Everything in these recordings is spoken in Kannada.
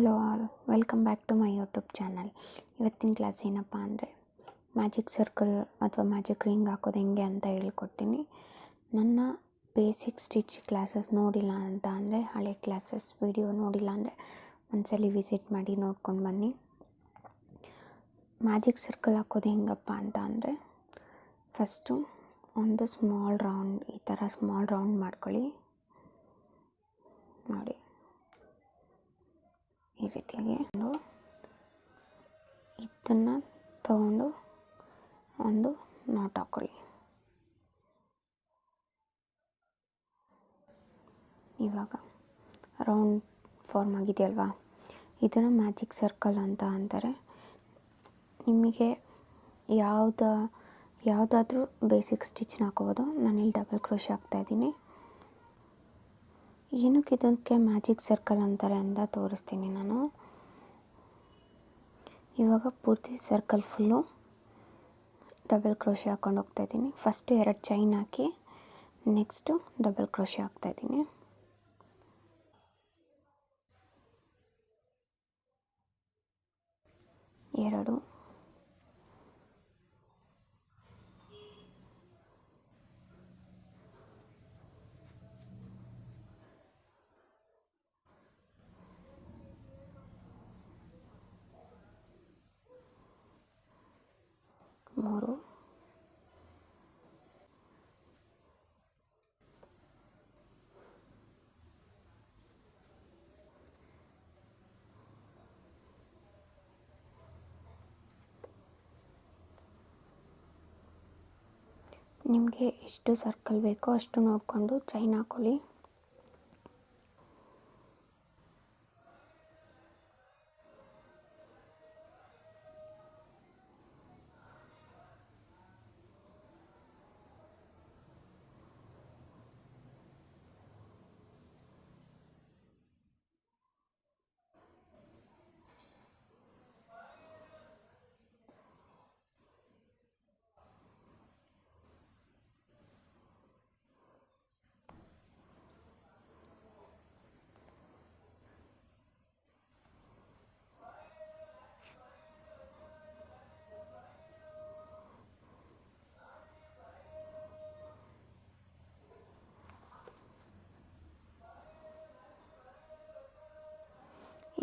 Hello all, welcome back to my YouTube channel. ಇವತ್ತಿನ ಕ್ಲಾಸ್ ಏನಪ್ಪ ಅಂದರೆ ಮ್ಯಾಜಿಕ್ ಸರ್ಕಲ್ ಅಥವಾ ಮ್ಯಾಜಿಕ್ ರಿಂಗ್ ಹಾಕೋದು ಹೆಂಗೆ ಅಂತ ಹೇಳ್ಕೊಡ್ತೀನಿ. ನನ್ನ ಬೇಸಿಕ್ ಸ್ಟಿಚ್ ಕ್ಲಾಸಸ್ ನೋಡಿಲ್ಲ ಅಂತ ಅಂದರೆ, ಹಳೆ ಕ್ಲಾಸಸ್ ವಿಡಿಯೋ ನೋಡಿಲ್ಲ ಅಂದರೆ ಒಂದ್ಸಲಿ ವಿಸಿಟ್ ಮಾಡಿ ನೋಡ್ಕೊಂಡು ಬನ್ನಿ. ಮ್ಯಾಜಿಕ್ ಸರ್ಕಲ್ ಹಾಕೋದು ಹೆಂಗಪ್ಪ ಅಂತ ಅಂದರೆ, ಫಸ್ಟು ಒಂದು ಸ್ಮಾಲ್ ರೌಂಡ್, ಈ ಥರ ಸ್ಮಾಲ್ ರೌಂಡ್ ಮಾಡ್ಕೊಳ್ಳಿ. ನೋಡಿ, ಈ ರೀತಿಯಾಗಿ ಇದನ್ನು ತಗೊಂಡು ಒಂದು ನಾಟ್ ಹಾಕ್ಕೊಳ್ಳಿ. ಇವಾಗ ರೌಂಡ್ ಫಾರ್ಮ್ ಆಗಿದೆಯಲ್ವಾ, ಇದನ್ನು ಮ್ಯಾಜಿಕ್ ಸರ್ಕಲ್ ಅಂತ ಅಂತಾರೆ. ನಿಮಗೆ ಯಾವುದಾದ್ರೂ ಬೇಸಿಕ್ ಸ್ಟಿಚ್ನ ಹಾಕೋಬೋದು. ನಾನಿಲ್ಲಿ ಡಬಲ್ ಕ್ರೋಶೆ ಹಾಕ್ತಾಯಿದ್ದೀನಿ. ಏನಕ್ಕೆ ಇದಕ್ಕೆ ಮ್ಯಾಜಿಕ್ ಸರ್ಕಲ್ ಅಂತಾರೆ ಅಂತ ತೋರಿಸ್ತೀನಿ ನಾನು. ಇವಾಗ ಪೂರ್ತಿ ಸರ್ಕಲ್ ಫುಲ್ಲು ಡಬಲ್ ಕ್ರೋಶೆ ಹಾಕ್ಕೊಂಡು ಹೋಗ್ತಾಯಿದ್ದೀನಿ. ಫಸ್ಟು 2 ಚೈನ್ ಹಾಕಿ ನೆಕ್ಸ್ಟು ಡಬಲ್ ಕ್ರೋಶೆ ಹಾಕ್ತಾಯಿದ್ದೀನಿ. ಎರಡು, ಮೂರು, ನಿಮಗೆ ಎಷ್ಟು ಸರ್ಕಲ್ ಬೇಕೋ ಅಷ್ಟು ನೋಡಿಕೊಂಡು ಚೈನ್ ಹಾಕ್ಕೊಳ್ಳಿ.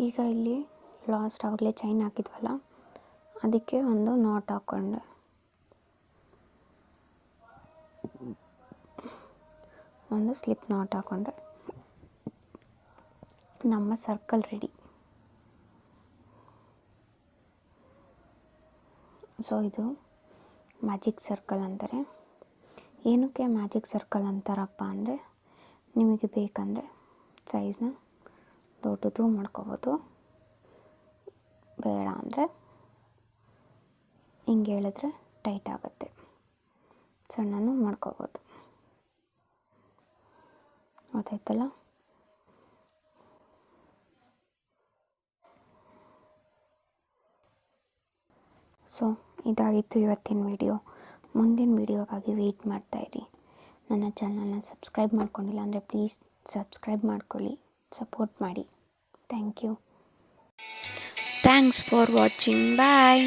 ಈಗ ಇಲ್ಲಿ ಲಾಸ್ಟ್ ಆವಾಗಲೇ ಚೈನ್ ಹಾಕಿದ್ವಲ್ಲ, ಅದಕ್ಕೆ ಒಂದು ನಾಟ್ ಹಾಕ್ಕೊಂಡೆ. ಒಂದು ಸ್ಲಿಪ್ ನಾಟ್ ಹಾಕ್ಕೊಂಡ್ರೆ ನಮ್ಮ ಸರ್ಕಲ್ ರೆಡಿ. ಸೊ ಇದು ಮ್ಯಾಜಿಕ್ ಸರ್ಕಲ್ ಅಂತಾರೆ. ಏನಕ್ಕೆ ಮ್ಯಾಜಿಕ್ ಸರ್ಕಲ್ ಅಂತಾರಪ್ಪ ಅಂದರೆ, ನಿಮಗೆ ಬೇಕಂದರೆ ಸೈಜ್ನ ದೊಡ್ಡದು ಮಾಡ್ಕೋಬೋದು, ಬೇಡ ಅಂದರೆ ಹಿಂಗೆ ಹೇಳಿದ್ರೆ ಟೈಟ್ ಆಗುತ್ತೆ, ಸಣ್ಣನೂ ಮಾಡ್ಕೋಬೋದು. ಗೊತ್ತಾಯ್ತಲ್ಲ? ಸೊ ಇದಾಗಿತ್ತು ಇವತ್ತಿನ ವಿಡಿಯೋ. ಮುಂದಿನ ವಿಡಿಯೋಗಾಗಿ ವೆಯ್ಟ್ ಮಾಡ್ತಾಯಿರಿ. ನನ್ನ ಚಾನಲ್ನ ಸಬ್ಸ್ಕ್ರೈಬ್ ಮಾಡ್ಕೊಂಡಿಲ್ಲ ಅಂದರೆ ಪ್ಲೀಸ್ ಸಬ್ಸ್ಕ್ರೈಬ್ ಮಾಡ್ಕೊಳ್ಳಿ, ಸಪೋರ್ಟ್ ಮಾಡಿ. Thank you. Thanks for watching. Bye.